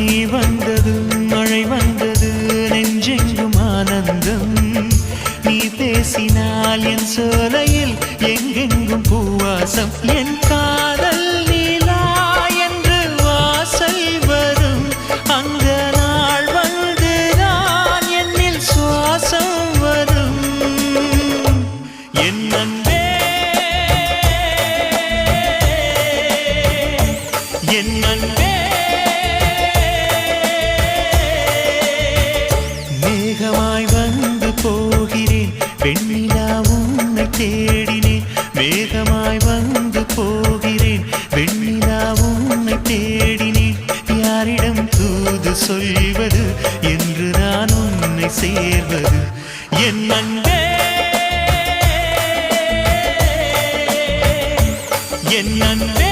நீ வந்ததும் மழை வந்தது நெஞ்செங்கும் ஆனந்தம் நீ பேசினால் என் சோலையில் எங்கெங்கும் பூவாசம் என் காதல் நீலா என்று வாசல் வரும் அந்த நாள் வந்துதான் என்னில் சுவாசம் வரும் என் அன்பே என் அன்பே மேகமாய் வந்து போகிறேன் வெண்ணிலா உன்னை தேடினேன் மேகமாய் வந்து போகிறேன் வெண்ணிலா உன்னை தேடினேன் யாரிடம் தூது சொல்வது என்று நான் உன்னை சேர்வது என் அன்பே என் அன்பே